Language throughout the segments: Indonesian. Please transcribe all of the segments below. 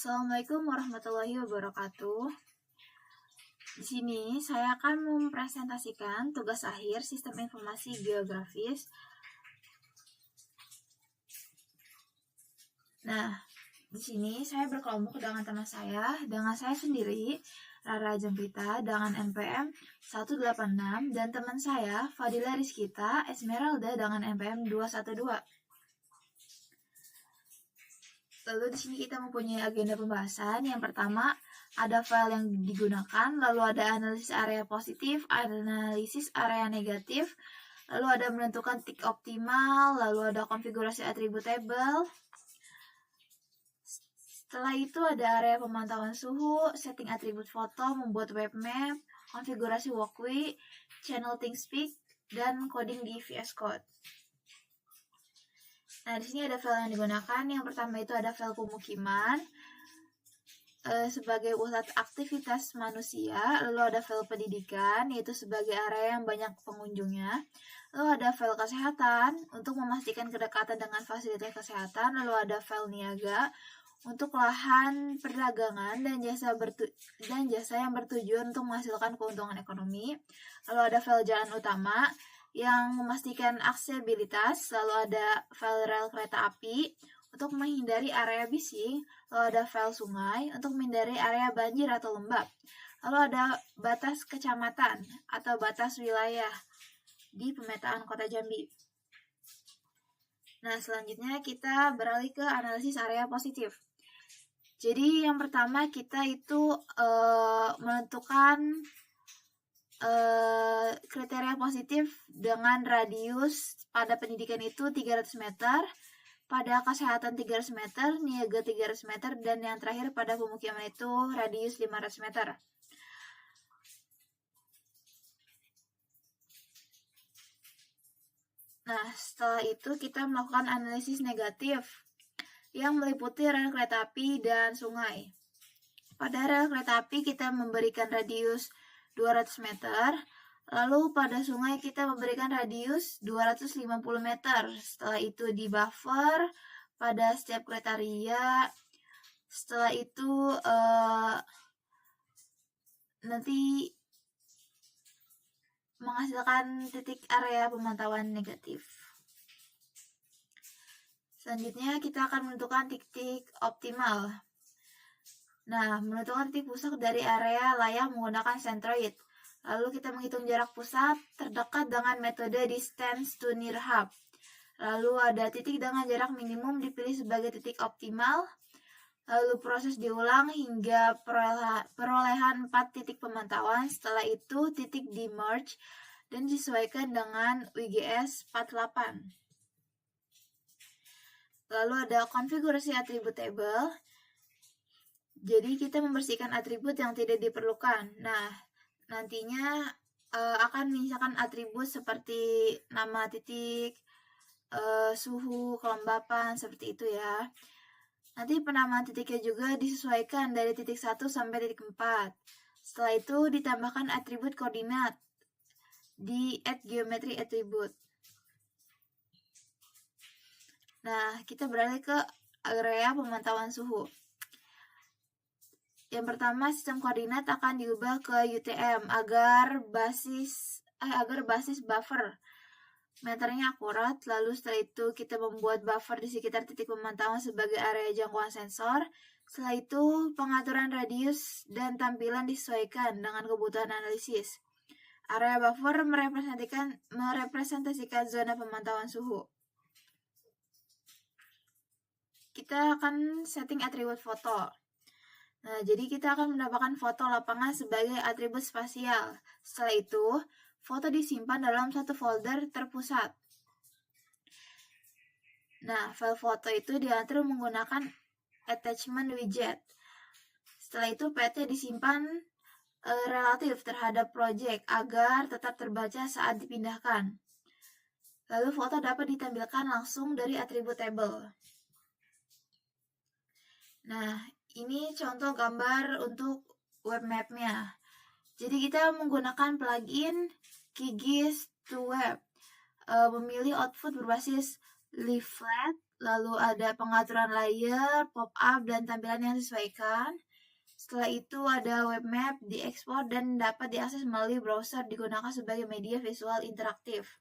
Assalamualaikum warahmatullahi wabarakatuh. Di sini saya akan mempresentasikan tugas akhir Sistem Informasi Geografis. Nah, di sini saya berkelompok dengan teman saya, dengan saya sendiri, Rara Jemprita, dengan NPM 186, dan teman saya, Fadila Rizkita Esmeralda, dengan NPM 212. Lalu di sini kita mempunyai agenda pembahasan. Yang pertama, ada file yang digunakan, lalu ada analisis area positif, analisis area negatif, lalu ada menentukan titik optimal, lalu ada konfigurasi atribut table. Setelah itu ada area pemantauan suhu, setting atribut foto, membuat web map, konfigurasi walkway, channel ThinkSpeak, dan coding di VS Code. Nah, di sini ada file yang digunakan. Yang pertama itu ada file pemukiman sebagai pusat aktivitas manusia, lalu ada file pendidikan, yaitu sebagai area yang banyak pengunjungnya, lalu ada file kesehatan untuk memastikan kedekatan dengan fasilitas kesehatan, lalu ada file niaga untuk lahan perdagangan dan jasa yang bertujuan untuk menghasilkan keuntungan ekonomi, lalu ada file jalan utama yang memastikan aksesibilitas, lalu ada file rel kereta api untuk menghindari area bising, lalu ada file sungai untuk menghindari area banjir atau lembab, lalu ada batas kecamatan atau batas wilayah di pemetaan Kota Jambi. Nah, selanjutnya kita beralih ke analisis area positif. Jadi yang pertama kita itu menentukan kriteria positif dengan radius pada pendidikan itu 300 meter, pada kesehatan 300 meter, niaga 300 meter, dan yang terakhir pada pemukiman itu radius 500 meter. Nah, setelah itu kita melakukan analisis negatif yang meliputi rel kereta api dan sungai. Pada rel kereta api kita memberikan radius 200 meter, lalu pada sungai kita memberikan radius 250 meter. Setelah itu di buffer pada setiap kriteria. Setelah itu nanti menghasilkan titik area pemantauan negatif. Selanjutnya kita akan menentukan titik optimal. Nah, menentukan titik pusat dari area layak menggunakan centroid. Lalu kita menghitung jarak pusat terdekat dengan metode distance to near hub. Lalu ada titik dengan jarak minimum dipilih sebagai titik optimal. Lalu proses diulang hingga perolehan 4 titik pemantauan. Setelah itu titik di merge dan disesuaikan dengan WGS 48. Lalu ada konfigurasi atribut table. Jadi kita membersihkan atribut yang tidak diperlukan. Nah, nantinya akan menyisakan atribut seperti nama titik, suhu, kelembapan, seperti itu ya. Nanti penamaan titiknya juga disesuaikan dari titik 1 sampai titik 4. Setelah itu ditambahkan atribut koordinat di add geometry attribute. Nah, kita beralih ke area pemantauan suhu. Yang pertama, sistem koordinat akan diubah ke UTM agar basis buffer meternya akurat. Lalu setelah itu kita membuat buffer di sekitar titik pemantauan sebagai area jangkauan sensor. Setelah itu pengaturan radius dan tampilan disesuaikan dengan kebutuhan analisis. Area buffer merepresentasikan zona pemantauan suhu. Kita akan setting atribut foto. Nah, jadi kita akan mendapatkan foto lapangan sebagai atribut spasial. Setelah itu, foto disimpan dalam satu folder terpusat. Nah, file foto itu diatur menggunakan attachment widget. Setelah itu, PT disimpan relatif terhadap project agar tetap terbaca saat dipindahkan. Lalu foto dapat ditampilkan langsung dari atribut table. Nah, ini contoh gambar untuk web map-nya. Jadi kita menggunakan plugin QGIS to Web, memilih output berbasis leaflet, Lalu ada pengaturan layer, pop-up, dan tampilan yang disesuaikan. Setelah itu ada web map, diekspor dan dapat diakses melalui browser, digunakan sebagai media visual interaktif.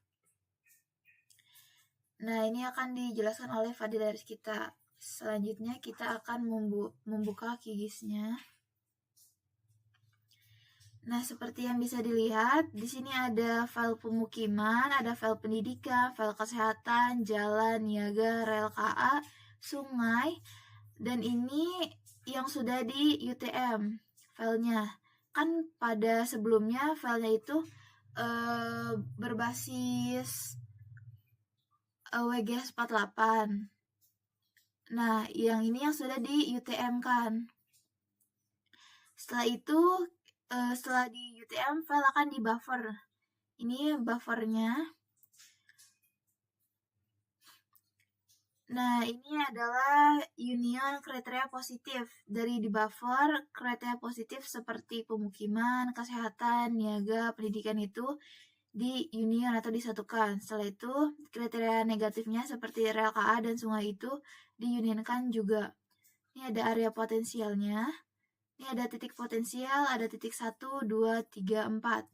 Nah, ini akan dijelaskan oleh Fadil dari kita. Selanjutnya kita akan membuka QGIS-nya. Nah, seperti yang bisa dilihat, di sini ada file pemukiman, ada file pendidikan, file kesehatan, jalan, niaga, rel KA, sungai, dan ini yang sudah di UTM filenya. Kan pada sebelumnya filenya itu berbasis WGS 48. Nah, yang ini yang sudah di UTM kan. Setelah itu, setelah di UTM, file akan di buffer. Ini buffernya. Nah, ini adalah union kriteria positif. Dari di buffer, kriteria positif seperti pemukiman, kesehatan, niaga, pendidikan itu di union atau disatukan. Setelah itu, kriteria negatifnya seperti rel KA dan sungai itu diunionkan juga. Ini ada area potensialnya. Ini ada titik potensial, ada titik 1, 2, 3, 4.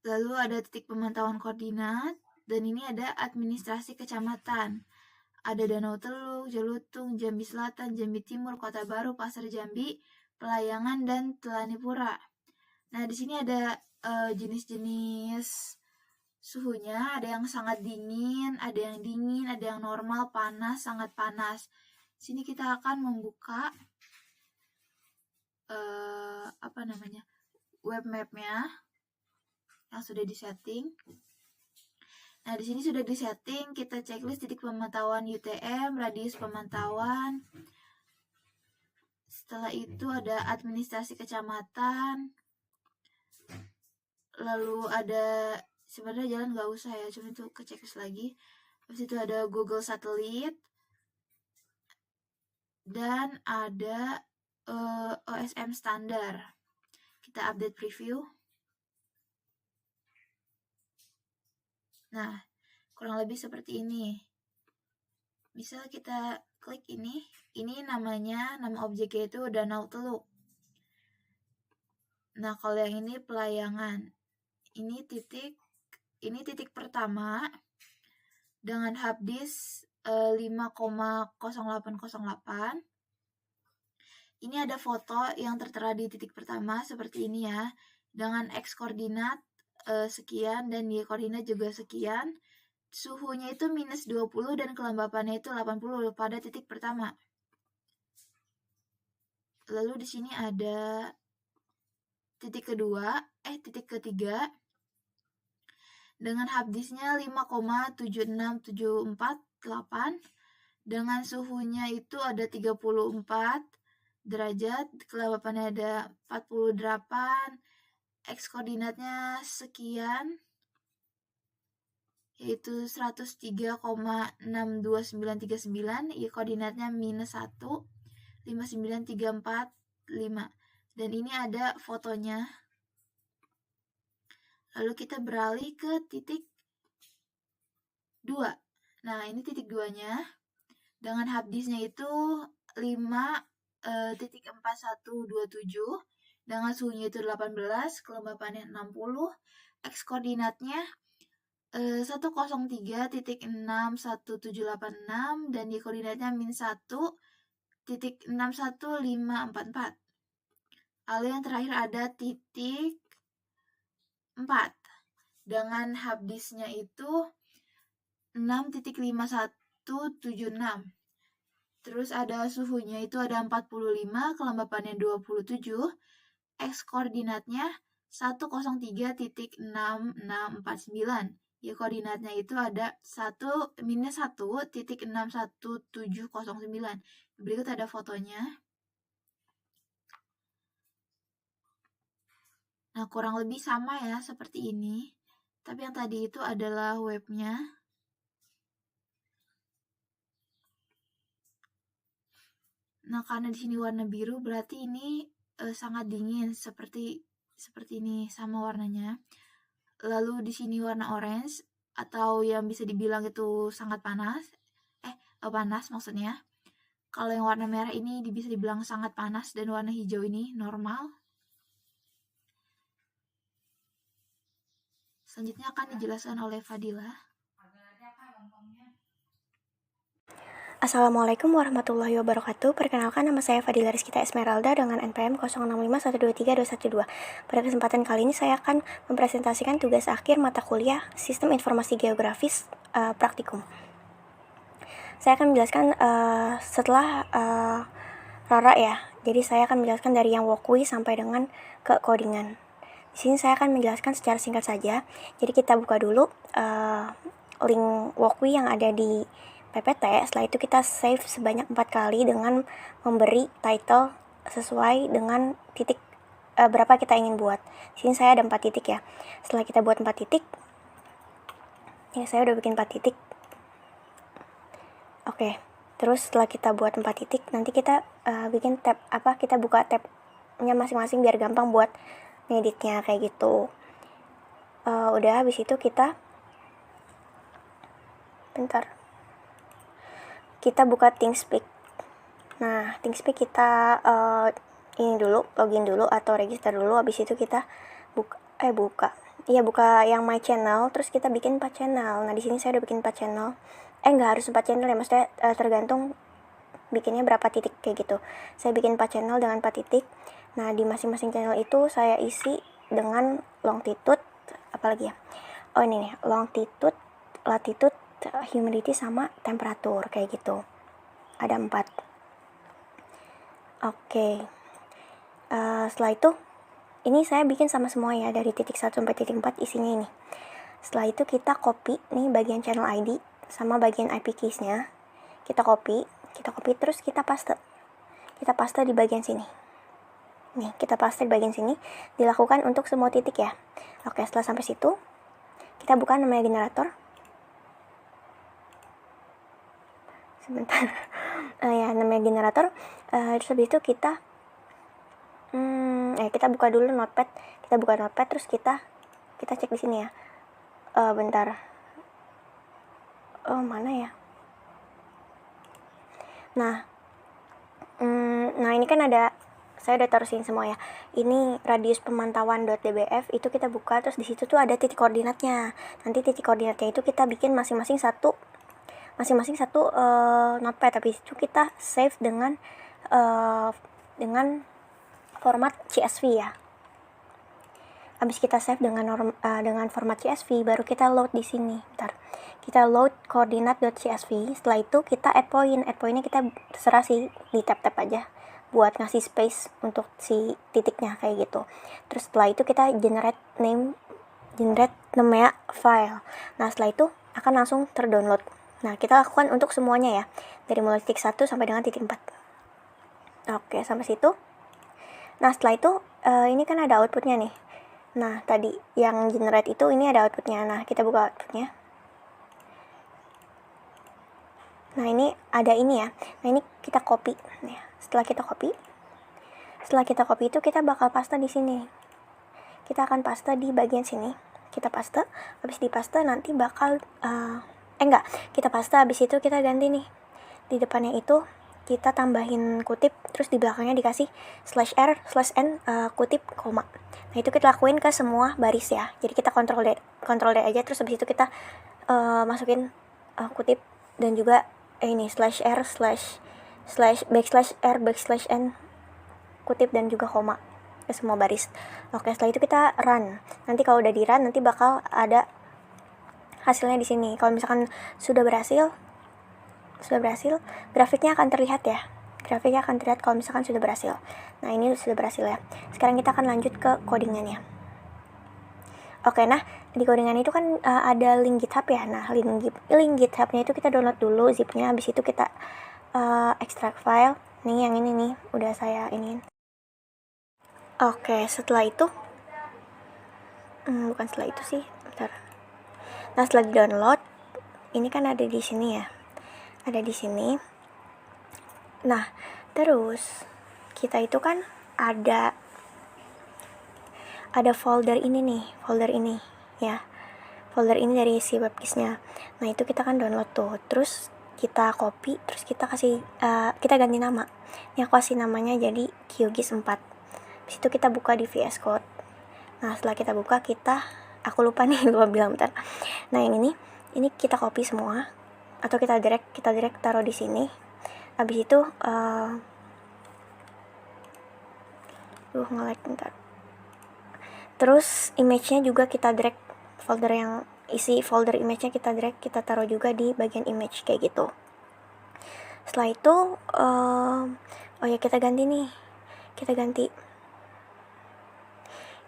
Lalu ada titik pemantauan koordinat. Dan ini ada administrasi kecamatan. Ada Danau Teluk, Jalutung, Jambi Selatan, Jambi Timur, Kota Baru, Pasar Jambi, Pelayangan, dan Telanipura. Nah, di sini ada jenis-jenis suhunya. Ada yang sangat dingin, ada yang normal, panas, sangat panas. Di sini kita akan membuka web mapnya yang sudah disetting. Nah, di sini sudah disetting, kita checklist titik pemantauan UTM, radius pemantauan. Setelah itu ada administrasi kecamatan. Lalu ada, sebenarnya jalan nggak usah ya, cuma itu ke checklist lagi. Habis itu ada Google Satelit. Dan ada OSM standar. Kita update preview. Nah, kurang lebih seperti ini. Misal kita klik ini nama objeknya itu Danau Teluk. Nah, kalau yang ini Pelayangan. Ini titik pertama dengan harddisk 5,0808. Ini ada foto yang tertera di titik pertama seperti ini ya, dengan X koordinat sekian dan Y koordinat juga sekian. Suhunya itu minus 20 dan kelembapannya itu 80 pada titik pertama. Lalu di sini ada titik ketiga dengan harddisknya 5,76748 dengan suhunya itu ada 34 derajat, kelembapannya ada 48, X koordinatnya sekian, yaitu 103,62939, Y koordinatnya minus 1, 59345. Dan ini ada fotonya. Lalu kita beralih ke titik 2. Nah, ini titik 2-nya. Dengan harddisknya itu 5,4127 dengan suhunya itu 18, kelembapannya 60, X koordinatnya 103.61786 dan Y koordinatnya min 1.61544. Lalu yang terakhir ada titik 4 dengan harddisknya itu 6.5176. Terus ada suhunya itu ada 45, kelembapannya 27, X koordinatnya 103.6649. Y koordinatnya itu ada minus 1.61709. Berikut ada fotonya. Nah, kurang lebih sama ya seperti ini. Tapi yang tadi itu adalah webnya. Nah, karena di sini warna biru berarti ini sangat dingin seperti ini sama warnanya. Lalu di sini warna orange atau yang bisa dibilang itu sangat panas. panas maksudnya. Kalau yang warna merah ini bisa dibilang sangat panas dan warna hijau ini normal. Selanjutnya akan dijelaskan oleh Fadila. Assalamualaikum warahmatullahi wabarakatuh. Perkenalkan, nama saya Fadila Rizkita Esmeralda dengan NPM 0651232212. Pada kesempatan kali ini saya akan mempresentasikan tugas akhir mata kuliah Sistem Informasi Geografis Praktikum. Saya akan menjelaskan setelah Rara ya. Jadi saya akan menjelaskan dari yang walkui sampai dengan ke codingan. Di sini saya akan menjelaskan secara singkat saja. Jadi kita buka dulu link walkui yang ada di PPT. Setelah itu kita save sebanyak 4 kali dengan memberi title sesuai dengan titik berapa kita ingin buat. Di sini saya ada 4 titik ya. Setelah kita buat 4 titik, ya saya udah bikin 4 titik. Oke. Terus setelah kita buat 4 titik, nanti kita bikin tab kita buka tabnya masing-masing biar gampang buat ngeditnya kayak gitu. Udah habis itu kita kita buka ThinkSpeak. Nah, ThinkSpeak kita ini dulu, login dulu atau register dulu. Habis itu kita buka yang my channel, terus kita bikin 4 channel. Nah, di sini saya udah bikin 4 channel. Enggak harus 4 channel ya, maksudnya tergantung bikinnya berapa titik kayak gitu. Saya bikin 4 channel dengan 4 titik. Nah, di masing-masing channel itu saya isi dengan longitude, apalagi ya? Oh, ini nih, longitude, latitude, humidity sama temperatur kayak gitu. Ada 4. Oke. Setelah itu ini saya bikin sama semua ya, dari titik 1 sampai titik 4 isinya ini. Setelah itu kita copy nih bagian channel ID sama bagian IP keys-nya. Kita copy terus kita paste. Kita paste di bagian sini. Nih, kita paste di bagian sini. Dilakukan untuk semua titik ya. Oke, setelah sampai situ kita buka namanya generator. Sebentar. Ya, namanya generator. Terus habis itu kita kita buka dulu notepad. Kita buka notepad terus kita cek di sini ya. Bentar. Mana ya? Nah, ini kan ada, saya udah taruh sini semua ya. Ini radius pemantauan .dbf itu kita buka, terus di situ tuh ada titik koordinatnya. Nanti titik koordinatnya itu kita bikin masing-masing satu notepad, tapi itu kita save dengan format CSV ya. Habis kita save dengan format CSV, baru kita load di sini. Bentar. Kita load koordinat.csv. Setelah itu kita add point. Add point-nya kita terserah sih, di tab-tab aja buat ngasih space untuk si titiknya kayak gitu. Terus setelah itu kita generate namanya file. Nah, setelah itu akan langsung terdownload. Nah, kita lakukan untuk semuanya ya. Dari mulai titik 1 sampai dengan titik 4. Oke, sampai situ. Nah, setelah itu ini kan ada outputnya nih. Nah, tadi yang generate itu ini ada outputnya. Nah, kita buka outputnya. Nah, ini ada ini ya. Nah, ini kita copy. Nah, setelah kita copy itu kita bakal paste di sini. Kita akan paste di bagian sini. Kita paste. Habis dipaste nanti bakal kita paste, habis itu kita ganti nih. Di depannya itu kita tambahin kutip, terus di belakangnya dikasih /r/n kutip koma. Nah, itu kita lakuin ke semua baris ya. Jadi kita kontrol D aja, terus habis itu kita masukin kutip dan juga ini /r/n kutip dan juga koma ke semua baris. Oke, setelah itu kita run. Nanti kalau udah di run nanti bakal ada hasilnya di sini. Kalau misalkan sudah berhasil, grafiknya akan terlihat ya. Grafiknya akan terlihat kalau misalkan sudah berhasil. Nah, ini sudah berhasil ya. Sekarang kita akan lanjut ke codingannya. Oke, nah di codingan itu kan ada link GitHub ya. Nah, link GitHub-nya itu kita download dulu zip-nya. Habis itu kita extract file. Nih yang ini nih, udah saya iniin. Oke, setelah itu bukan setelah itu sih, bentar. Nah, setelah di download, ini kan ada di sini ya. Ada di sini. Nah, terus kita itu kan ada folder ini ya. Folder ini dari si webkisnya. Nah, itu kita kan download tuh. Terus kita copy, terus kita kasih kita ganti nama. Ini aku kasih namanya jadi QGIS 4. Habis itu kita buka di VS Code. Nah setelah kita buka, aku lupa nih, lupa bilang bentar. Nah yang ini kita copy semua, atau kita drag taruh di sini. Habis itu nge-lag bentar. Terus image-nya juga kita drag, folder yang isi folder image-nya kita drag, kita taruh juga di bagian image kayak gitu. Setelah itu kita ganti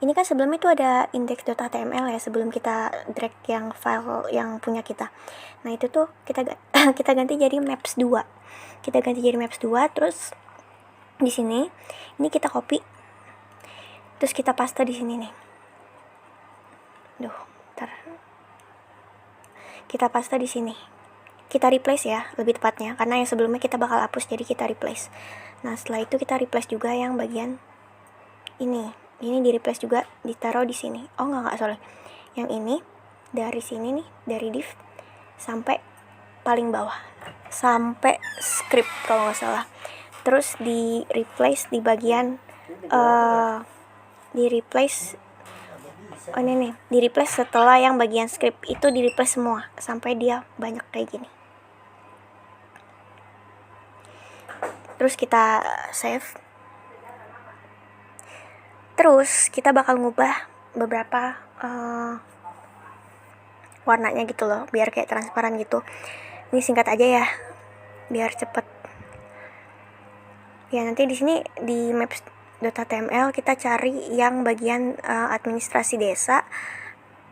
ini kan sebelumnya itu ada index.html ya, sebelum kita drag yang file yang punya kita. Nah itu tuh kita ganti jadi maps 2. Terus di sini ini kita copy, terus kita paste di sini nih. Kita paste di sini. Kita replace ya, lebih tepatnya, karena yang sebelumnya kita bakal hapus, jadi kita replace. Nah setelah itu kita replace juga yang bagian ini di replace juga, ditaruh di sini. Sorry, yang ini dari sini nih, dari div sampai paling bawah, sampai script kalau nggak salah. Terus di replace di bagian di replace setelah yang bagian script itu di replace semua sampai dia banyak kayak gini. Terus kita save. Terus kita bakal ngubah beberapa warnanya gitu loh, biar kayak transparan gitu. Ini singkat aja ya, biar cepet. Ya nanti di sini di maps.html kita cari yang bagian administrasi desa,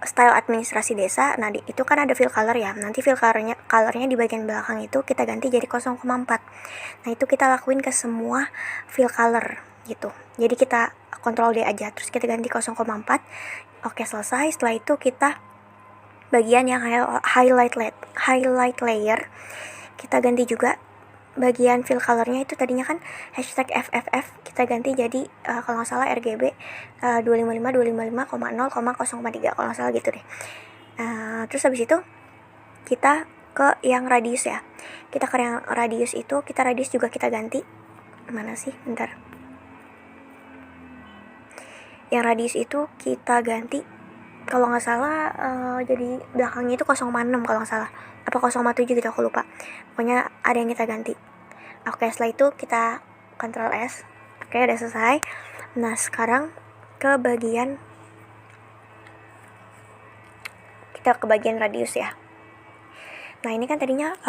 style administrasi desa. Nah itu kan ada fill color ya, nanti fill colornya di bagian belakang itu kita ganti jadi 0,4. Nah itu kita lakuin ke semua fill color gitu, jadi kita Ctrl D aja, terus kita ganti 0,4. Oke, selesai. Setelah itu kita bagian yang highlight layer kita ganti juga. Bagian fill colornya itu tadinya kan hashtag FFF, kita ganti jadi kalau nggak salah RGB 255.255,0,0,3 kalau nggak salah gitu deh. Terus habis itu kita ke yang radius ya. Kita ke yang radius itu, radius juga kita ganti. Mana sih? Bentar. Yang radius itu kita ganti kalau nggak salah jadi belakangnya itu 0,6 kalau nggak salah, apa 0,7 gitu, aku lupa. Pokoknya ada yang kita ganti. Oke, setelah itu kita Ctrl S. Oke, udah selesai. Nah sekarang ke bagian radius ya. Nah ini kan tadinya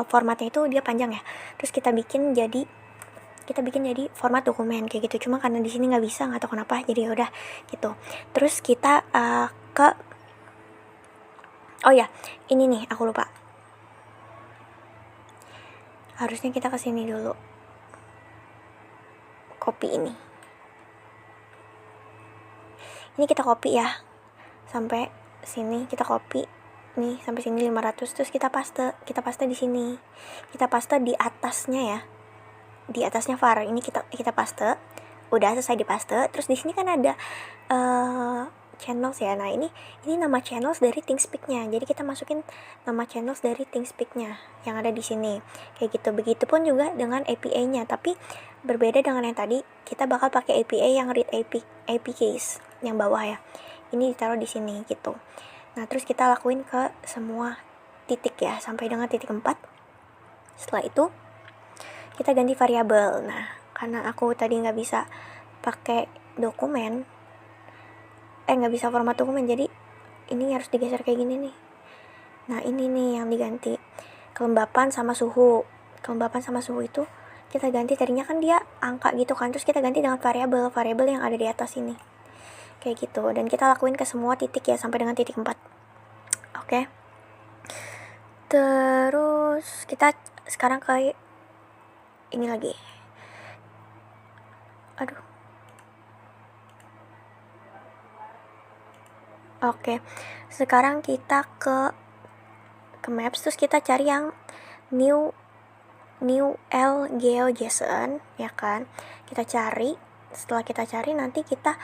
formatnya itu dia panjang ya, terus kita bikin jadi format dokumen kayak gitu. Cuma karena di sini nggak bisa, nggak tahu kenapa, jadi udah gitu. Terus kita ini nih aku lupa, harusnya kita kesini dulu, copy ini kita copy ya sampai sini, kita copy nih sampai sini 500, terus kita paste di sini, kita paste di atasnya ya, di atasnya var ini kita paste. Udah selesai dipaste. Terus di sini kan ada channels ya. Nah ini nama channels dari ThingSpeak-nya, jadi kita masukin nama channels dari ThingSpeak-nya yang ada di sini kayak gitu. Begitupun juga dengan API-nya, tapi berbeda dengan yang tadi, kita bakal pakai API yang read APKs yang bawah ya, ini ditaruh di sini gitu. Nah terus kita lakuin ke semua titik ya, sampai dengan titik 4. Setelah itu kita ganti variabel. Nah karena aku tadi nggak bisa pakai dokumen, nggak bisa format dokumen, jadi ini harus digeser kayak gini nih. Nah ini nih yang diganti, kelembapan sama suhu itu kita ganti. Tadinya kan dia angka gitu kan, terus kita ganti dengan variabel yang ada di atas ini kayak gitu. Dan kita lakuin ke semua titik ya, sampai dengan titik 4. Oke. Terus kita sekarang ke ini lagi. Oke, sekarang kita ke maps, terus kita cari yang new GeoJSON ya kan. Kita cari, setelah kita cari nanti kita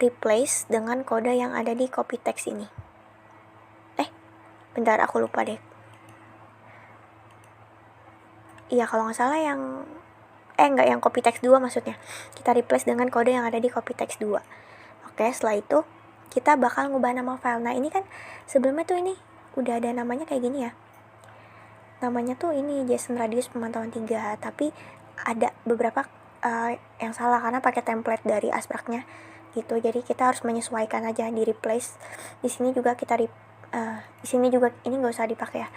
replace dengan kode yang ada di copy text ini. Bentar, aku lupa deh. iya kalau nggak salah yang enggak, yang copy text 2 maksudnya. Kita replace dengan kode yang ada di copy text 2. Oke, setelah itu kita bakal ngubah nama file. Nah ini kan sebelumnya tuh ini udah ada namanya kayak gini ya, namanya tuh ini JSON radius pemantauan 3, tapi ada beberapa yang salah karena pakai template dari Aspragnya gitu. Jadi kita harus menyesuaikan aja, di replace. Di sini juga kita di sini juga ini nggak usah dipakai ya.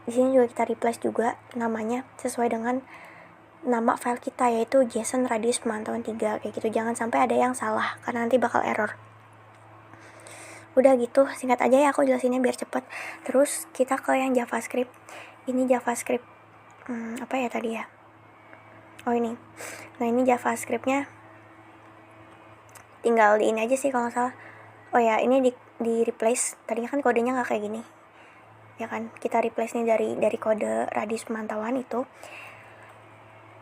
Di sini juga kita replace juga namanya sesuai dengan nama file kita, yaitu JSON radius pemantauan 3 kayak gitu. Jangan sampai ada yang salah karena nanti bakal error. Udah gitu, singkat aja ya aku jelasinnya biar cepet. Terus kita ke yang JavaScript. Ini JavaScript apa ya tadi ya? Oh ini. Nah ini JavaScriptnya tinggal di ini aja sih kalau nggak salah. Oh ya, ini di replace. Tadinya kan kodenya nggak kayak gini, ya kan? Kita replace nih dari kode radius pemantauan itu.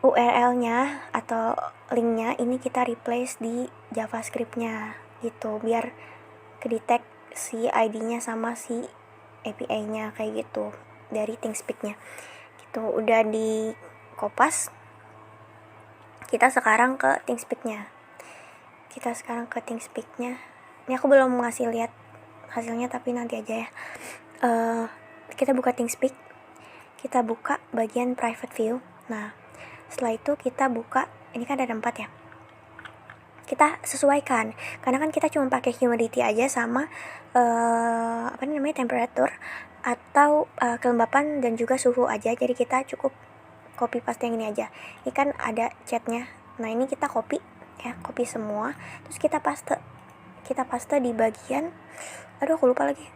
URL-nya atau link-nya ini kita replace di JavaScript-nya gitu, biar kedetek si ID-nya sama si API-nya kayak gitu dari ThinkSpeak-nya gitu. Udah di kopas, kita sekarang ke ThinkSpeak-nya. Ini aku belum ngasih lihat hasilnya tapi nanti aja ya. Kita buka ThinkSpeak, kita buka bagian private view. Nah setelah itu kita buka, ini kan ada 4 ya, kita sesuaikan karena kan kita cuma pakai humidity aja sama temperature atau kelembapan dan juga suhu aja. Jadi kita cukup copy paste yang ini aja. Ini kan ada chatnya. Nah ini kita copy semua, terus kita paste di bagian, aduh aku lupa lagi.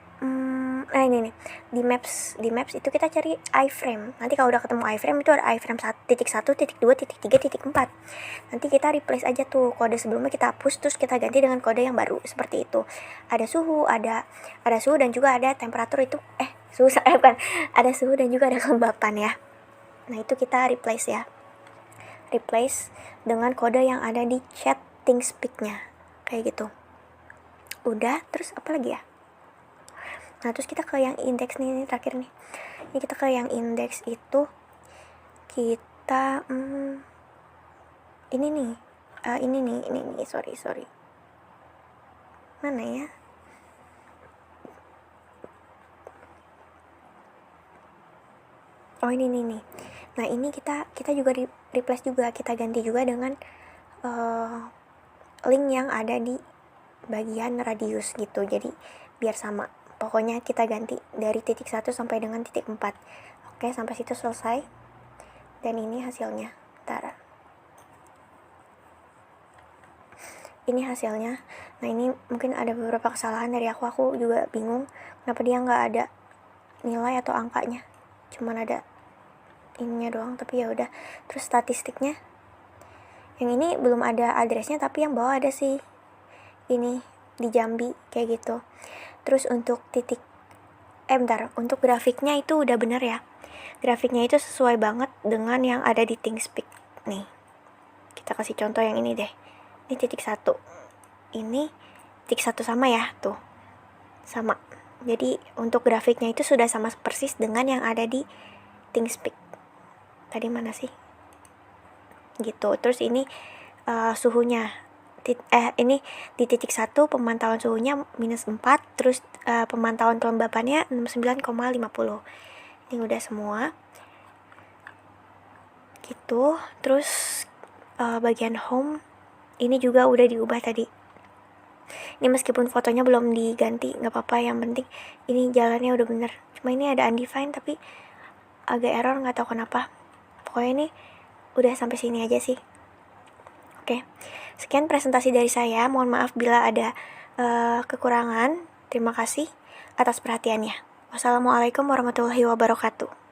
Nah ini nih, di maps itu kita cari iframe. Nanti kalau udah ketemu iframe itu ada iframe 1.1, 2, 3, 4. Nanti kita replace aja tuh kode sebelumnya, kita hapus terus kita ganti dengan kode yang baru seperti itu. Ada suhu, ada suhu dan juga ada temperatur itu ada suhu dan juga ada kelembapan ya. Nah itu kita replace ya. Replace dengan kode yang ada di chat ThinkSpeak-nya kayak gitu. Udah, terus apa lagi ya? Nah terus kita ke yang index nih, ini terakhir nih. Ini kita ke yang index itu kita ini sorry mana ya, oh ini nih. Nah ini kita juga replace juga, kita ganti juga dengan link yang ada di bagian radius gitu. Jadi biar sama, pokoknya kita ganti dari titik 1 sampai dengan titik 4. Oke, sampai situ selesai. Dan ini hasilnya. Bentar. Ini hasilnya. Nah ini mungkin ada beberapa kesalahan dari aku juga bingung kenapa dia nggak ada nilai atau angkanya, cuman ada ininya doang. Tapi ya udah. Terus statistiknya, yang ini belum ada addressnya, tapi yang bawah ada sih, ini di Jambi kayak gitu. Terus untuk untuk grafiknya itu udah bener ya. Grafiknya itu sesuai banget dengan yang ada di ThinkSpeak. Nih, kita kasih contoh yang ini deh. Ini titik 1. Ini titik 1 sama ya, tuh. Sama. Jadi untuk grafiknya itu sudah sama persis dengan yang ada di ThinkSpeak. Tadi mana sih? Gitu. Terus ini suhunya. Ini di titik 1 pemantauan suhunya -4, terus pemantauan kelembapannya 69,50. Ini udah semua gitu. Terus bagian home ini juga udah diubah tadi. Ini meskipun fotonya belum diganti, nggak apa-apa, yang penting ini jalannya udah bener. Cuma ini ada undefined tapi agak error, nggak tahu kenapa. Pokoknya ini udah sampai sini aja sih. Oke, sekian presentasi dari saya. Mohon maaf bila ada kekurangan. Terima kasih atas perhatiannya. Wassalamualaikum warahmatullahi wabarakatuh.